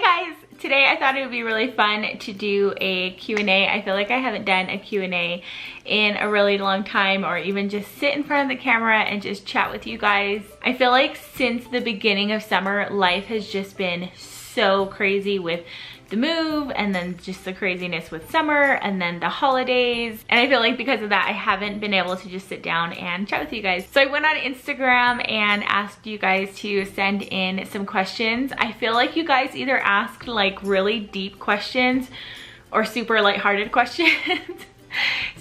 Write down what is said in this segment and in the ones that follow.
guys, today I thought it would be really fun to do a Q&A. I feel like I haven't done a Q&A in a really long time, or even just sit in front of the camera and just chat with you guys. I feel like since the beginning of summer, life has just been so crazy with the move, and then just the craziness with summer, and then the holidays. And I feel like because of that, I haven't been able to just sit down and chat with you guys. So I went on Instagram and asked you guys to send in some questions. I feel like you guys either asked like really deep questions or super lighthearted questions.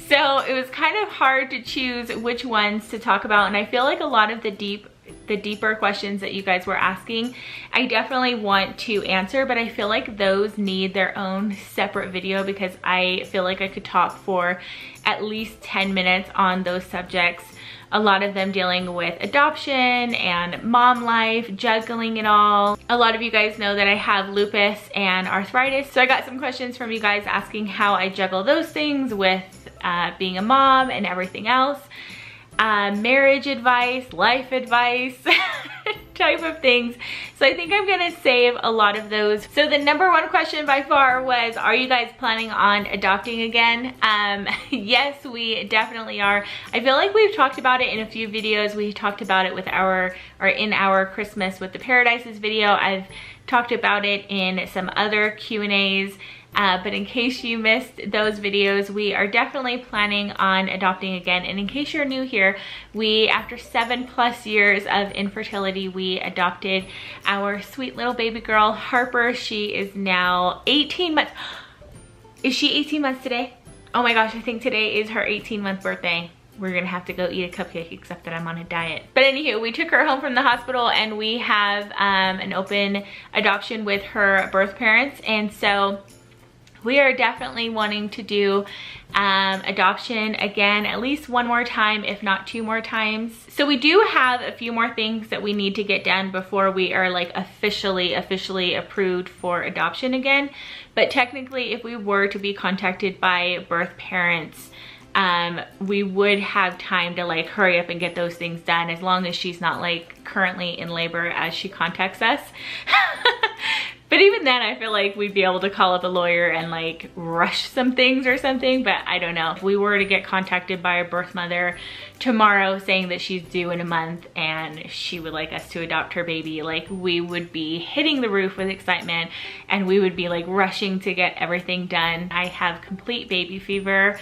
So it was kind of hard to choose which ones to talk about. And I feel like a lot of the deeper questions that you guys were asking, I definitely want to answer, but I feel like those need their own separate video, because I feel like I could talk for at least 10 minutes on those subjects. A lot of them dealing with adoption and mom life, juggling it all. A lot of you guys know that I have lupus and arthritis, so I got some questions from you guys asking how I juggle those things with being a mom and everything else. Marriage advice, life advice, type of things. So I think I'm gonna save a lot of those. So the number one question by far was, are you guys planning on adopting again? Yes, we definitely are. I feel like we've talked about it in a few videos. We talked about it with in our Christmas with the Paradises video. I've talked about it in some other Q&As. But in case you missed those videos, we are definitely planning on adopting again. And in case you're new here, after 7+ years of infertility, we adopted our sweet little baby girl, Harper. She is now 18 months. Is she 18 months today? Oh my gosh, I think today is her 18-month birthday. We're gonna have to go eat a cupcake, except that I'm on a diet. But anywho, we took her home from the hospital, and we have an open adoption with her birth parents. And so we are definitely wanting to do adoption again, at least one more time, if not 2 more times. So we do have a few more things that we need to get done before we are like officially approved for adoption again. But technically, if we were to be contacted by birth parents, we would have time to like hurry up and get those things done, as long as she's not like currently in labor as she contacts us. But even then, I feel like we'd be able to call up a lawyer and like rush some things or something, but I don't know. If we were to get contacted by a birth mother tomorrow saying that she's due in a month and she would like us to adopt her baby, like we would be hitting the roof with excitement, and we would be like rushing to get everything done. I have complete baby fever.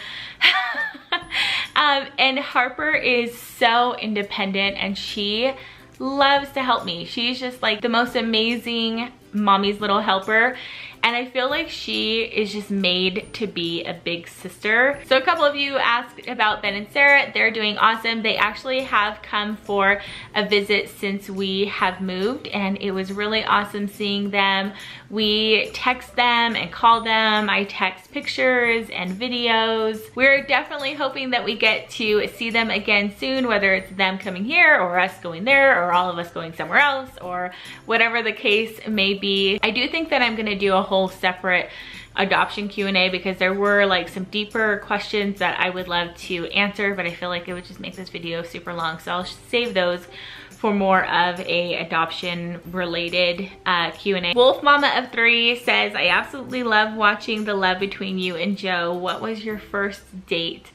And Harper is so independent, and she loves to help me. She's just like the most amazing mommy's little helper, and I feel like she is just made to be a big sister. So a couple of you asked about Ben and Sarah. They're doing awesome. They actually have come for a visit since we have moved, and it was really awesome seeing them. We text them and call them. I text pictures and videos. We're definitely hoping that we get to see them again soon, whether it's them coming here or us going there, or all of us going somewhere else, or whatever the case may be. I do think that I'm gonna do a whole separate adoption Q&A, because there were like some deeper questions that I would love to answer, but I feel like it would just make this video super long, so I'll save those for more of a adoption related Q&A. Wolf Mama of 3 says, I absolutely love watching the love between you and Joe. What was your first date?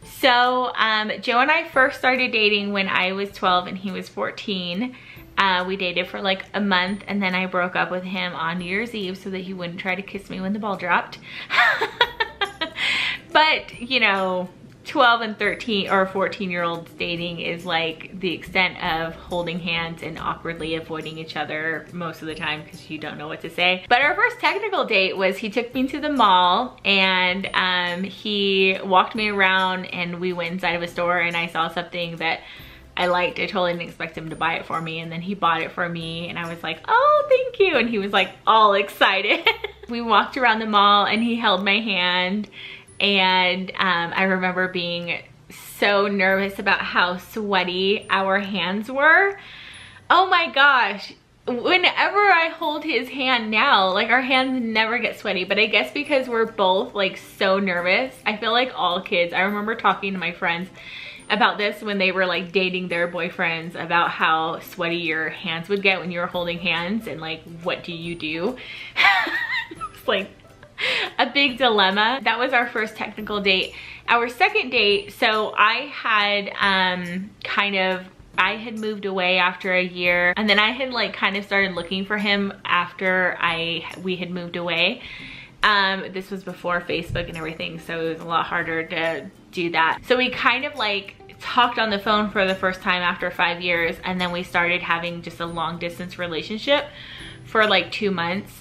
So Joe and I first started dating when I was 12 and he was 14. We dated for like a month, and then I broke up with him on New Year's Eve so that he wouldn't try to kiss me when the ball dropped. But you know, 12 and 13 or 14-year-olds dating is like the extent of holding hands and awkwardly avoiding each other most of the time because you don't know what to say. But our first technical date was he took me to the mall, and he walked me around, and we went inside of a store, and I saw something that I liked. I totally didn't expect him to buy it for me, and then he bought it for me, and I was like, oh, thank you. And he was like all excited. We walked around the mall, and he held my hand, and I remember being so nervous about how sweaty our hands were. Oh my gosh. Whenever I hold his hand now, like our hands never get sweaty, but I guess because we're both like so nervous. I feel like all kids, I remember talking to my friends about this when they were like dating their boyfriends, about how sweaty your hands would get when you were holding hands, and like, what do you do? It's like a big dilemma. That was our first technical date. Our second date, so I had I had moved away after a year, and then I had like kind of started looking for him after we had moved away. This was before Facebook and everything, so it was a lot harder to do that. So we kind of like talked on the phone for the first time after 5 years, and then we started having just a long distance relationship for like 2 months.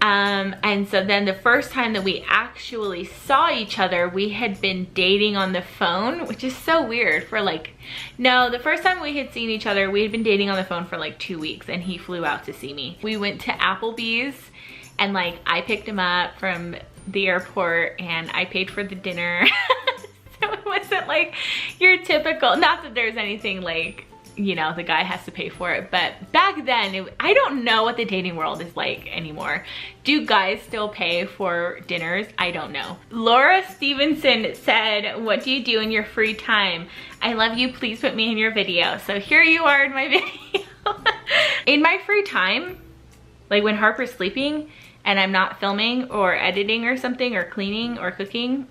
And so then the first time that we actually saw each other, we had been dating on the phone, which is so weird for like, no, the first time we had seen each other, we had been dating on the phone for like 2 weeks, and he flew out to see me. We went to Applebee's, and like I picked him up from the airport and I paid for the dinner. So it wasn't like your typical, not that there's anything like, you know, the guy has to pay for it, but back then, I don't know what the dating world is like anymore. Do guys still pay for dinners? I don't know. Laura Stevenson said, what do you do in your free time? I love you, please put me in your video. So here you are in my video. In my free time, like when Harper's sleeping and I'm not filming or editing or something, or cleaning or cooking,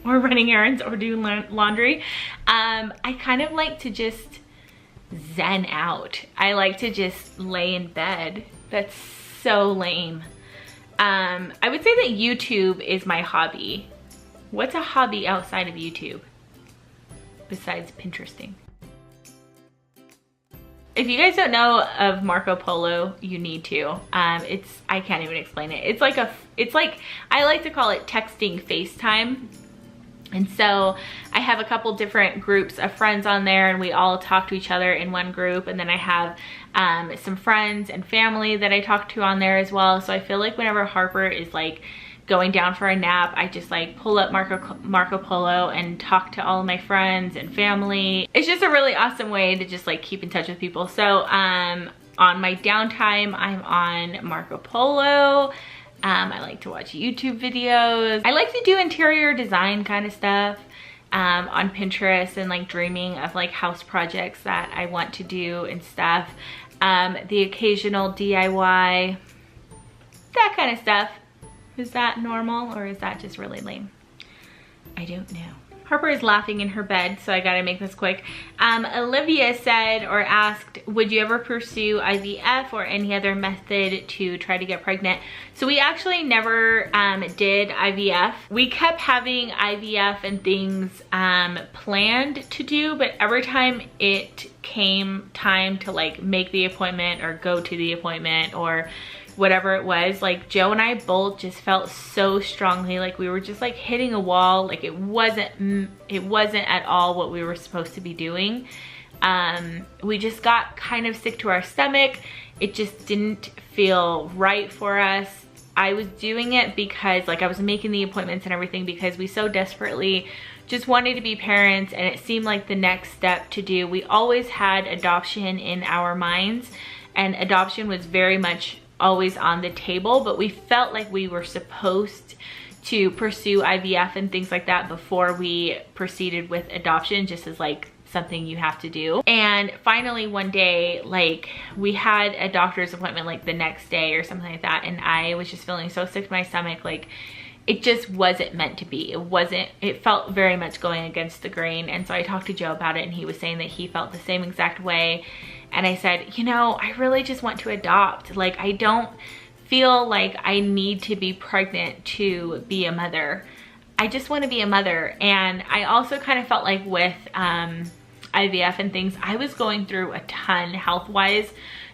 or running errands or doing laundry, I kind of like to just zen out. I like to just lay in bed. That's so lame. I would say that YouTube is my hobby. What's a hobby outside of YouTube besides Pinteresting? If you guys don't know of Marco Polo, you need to. I can't even explain it. It's like I like to call it texting FaceTime. And so I have a couple different groups of friends on there, and we all talk to each other in one group. And then I have some friends and family that I talk to on there as well. So I feel like whenever Harper is like going down for a nap, I just like pull up Marco Polo and talk to all of my friends and family. It's just a really awesome way to just like keep in touch with people. So on my downtime, I'm on Marco Polo. I like to watch YouTube videos. I like to do interior design kind of stuff on Pinterest, and like dreaming of like house projects that I want to do and stuff. The occasional DIY, that kind of stuff. Is that normal, or is that just really lame? I don't know. Harper is laughing in her bed, so I gotta make this quick. Olivia said or asked, would you ever pursue IVF or any other method to try to get pregnant? So we actually never did IVF. We kept having IVF and things planned to do, but every time it came time to like make the appointment or go to the appointment or whatever it was, like Joe and I both just felt so strongly like we were just like hitting a wall. Like it wasn't at all what we were supposed to be doing. We just got kind of sick to our stomach. It just didn't feel right for us. I was doing it because like I was making the appointments and everything because we so desperately just wanted to be parents, and it seemed like the next step to do. We always had adoption in our minds, and adoption was very much always on the table, but we felt like we were supposed to pursue IVF and things like that before we proceeded with adoption, just as like something you have to do. And finally one day, like we had a doctor's appointment like the next day or something like that, and I was just feeling so sick to my stomach, like it just wasn't meant to be. It felt very much going against the grain. And so I talked to Joe about it, and he was saying that he felt the same exact way. And I said, you know, I really just want to adopt. Like, I don't feel like I need to be pregnant to be a mother. I just want to be a mother. And I also kind of felt like with IVF and things, I was going through a ton health-wise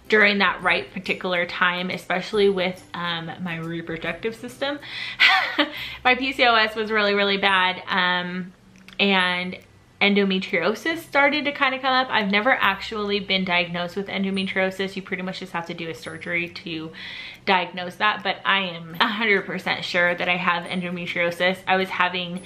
during that right particular time, especially with my reproductive system. My PCOS was really, really bad. And endometriosis started to kind of come up. I've never actually been diagnosed with endometriosis. You pretty much just have to do a surgery to diagnose that, but I am 100% sure that I have endometriosis. I was having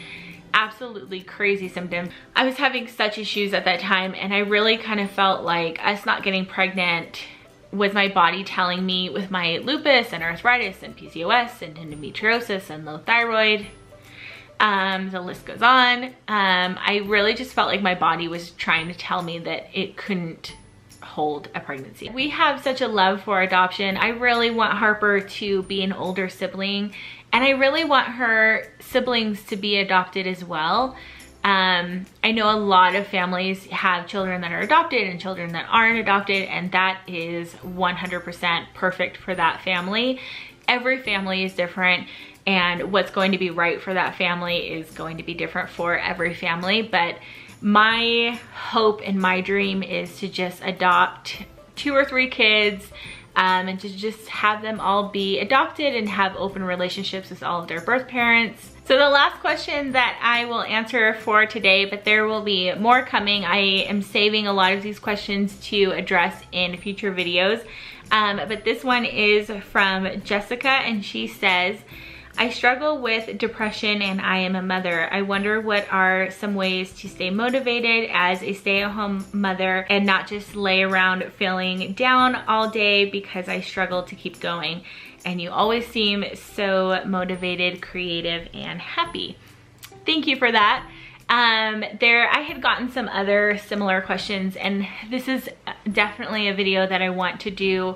absolutely crazy symptoms. I was having such issues at that time, and I really kind of felt like us not getting pregnant was my body telling me, with my lupus and arthritis and PCOS and endometriosis and low thyroid, The list goes on. I really just felt like my body was trying to tell me that it couldn't hold a pregnancy. We have such a love for adoption. I really want Harper to be an older sibling, and I really want her siblings to be adopted as well. I know a lot of families have children that are adopted and children that aren't adopted, and that is 100% perfect for that family. Every family is different, and what's going to be right for that family is going to be different for every family. But my hope and my dream is to just adopt 2 or 3 kids, and to just have them all be adopted and have open relationships with all of their birth parents. So the last question that I will answer for today, but there will be more coming. I am saving a lot of these questions to address in future videos. But this one is from Jessica, and she says, I struggle with depression and I am a mother. I wonder what are some ways to stay motivated as a stay-at-home mother and not just lay around feeling down all day because I struggle to keep going. And you always seem so motivated, creative, and happy. Thank you for that. I had gotten some other similar questions, and this is definitely a video that I want to do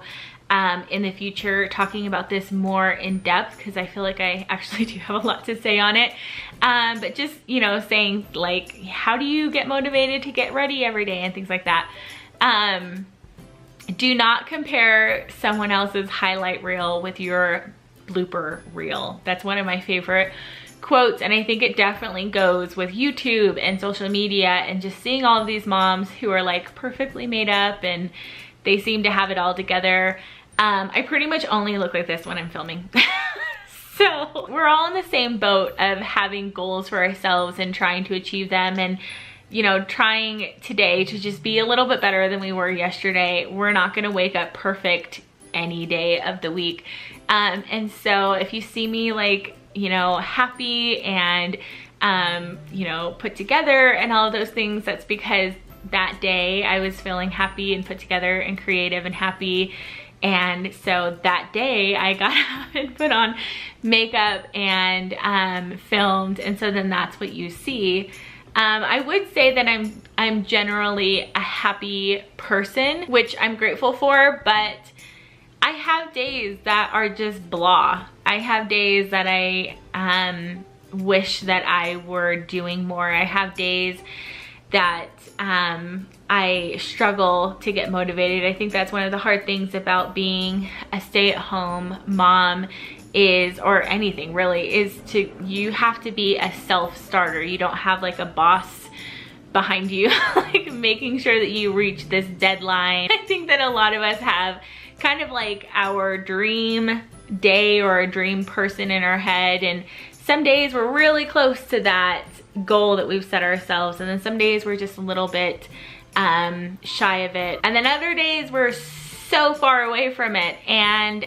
in the future, talking about this more in depth, because I feel like I actually do have a lot to say on it. But just, you know, saying like, how do you get motivated to get ready every day and things like that. Do not compare someone else's highlight reel with your blooper reel. That's one of my favorite quotes, and I think it definitely goes with YouTube and social media and just seeing all of these moms who are like perfectly made up and they seem to have it all together. I pretty much only look like this when I'm filming. So we're all in the same boat of having goals for ourselves and trying to achieve them, and you know, trying today to just be a little bit better than we were yesterday. We're not gonna wake up perfect any day of the week. And so if you see me like, you know, happy and, you know, put together and all of those things, that's because that day I was feeling happy and put together and creative and happy. And so that day I got up and put on makeup and filmed. And so then that's what you see. I would say that I'm generally a happy person, which I'm grateful for, but I have days that are just blah. I have days that I wish that I were doing more. I have days that I struggle to get motivated. I think that's one of the hard things about being a stay-at-home mom is, or anything really, is you have to be a self-starter. You don't have like a boss behind you like making sure that you reach this deadline. I think that a lot of us have kind of like our dream day or a dream person in our head, and some days we're really close to that goal that we've set ourselves, and then some days we're just a little bit shy of it, and then other days we're so far away from it. And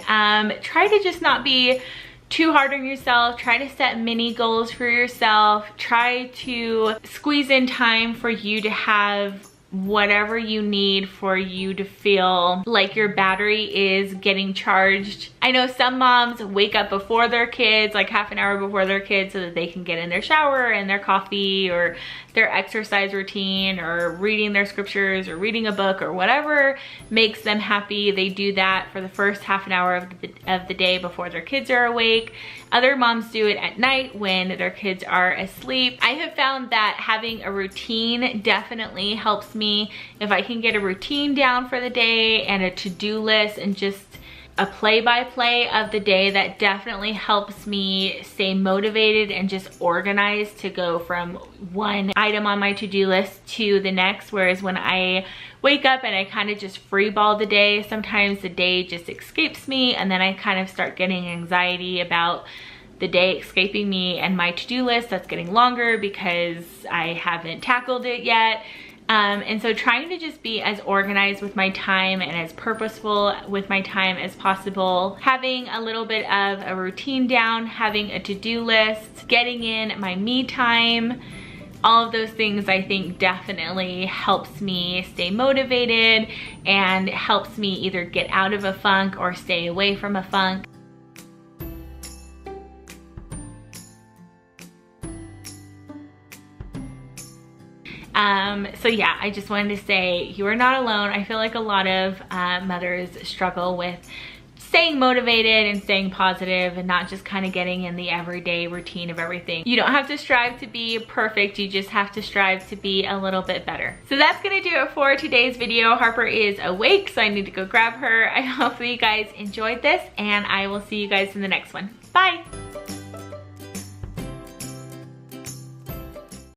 try to just not be too hard on yourself. Try to set mini goals for yourself. Try to squeeze in time for you to have whatever you need for you to feel like your battery is getting charged. I know some moms wake up before their kids, like half an hour before their kids, so that they can get in their shower and their coffee or their exercise routine or reading their scriptures or reading a book or whatever makes them happy. They do that for the first half an hour of the day before their kids are awake. Other moms do it at night when their kids are asleep. I have found that having a routine definitely helps me. If I can get a routine down for the day and a to-do list and just a play-by-play of the day, that definitely helps me stay motivated and just organized to go from one item on my to-do list to the next. Whereas when I wake up and I kind of just freeball the day, sometimes the day just escapes me, and then I kind of start getting anxiety about the day escaping me and my to-do list that's getting longer because I haven't tackled it yet. And so trying to just be as organized with my time and as purposeful with my time as possible, having a little bit of a routine down, having a to-do list, getting in my me time, all of those things I think definitely helps me stay motivated and helps me either get out of a funk or stay away from a funk. So yeah, I just wanted to say you are not alone. I feel like a lot of mothers struggle with staying motivated and staying positive and not just kind of getting in the everyday routine of everything. You don't have to strive to be perfect, you just have to strive to be a little bit better. So that's gonna do it for today's video. Harper is awake, so I need to go grab her. I hope that you guys enjoyed this, and I will see you guys in the next one. Bye!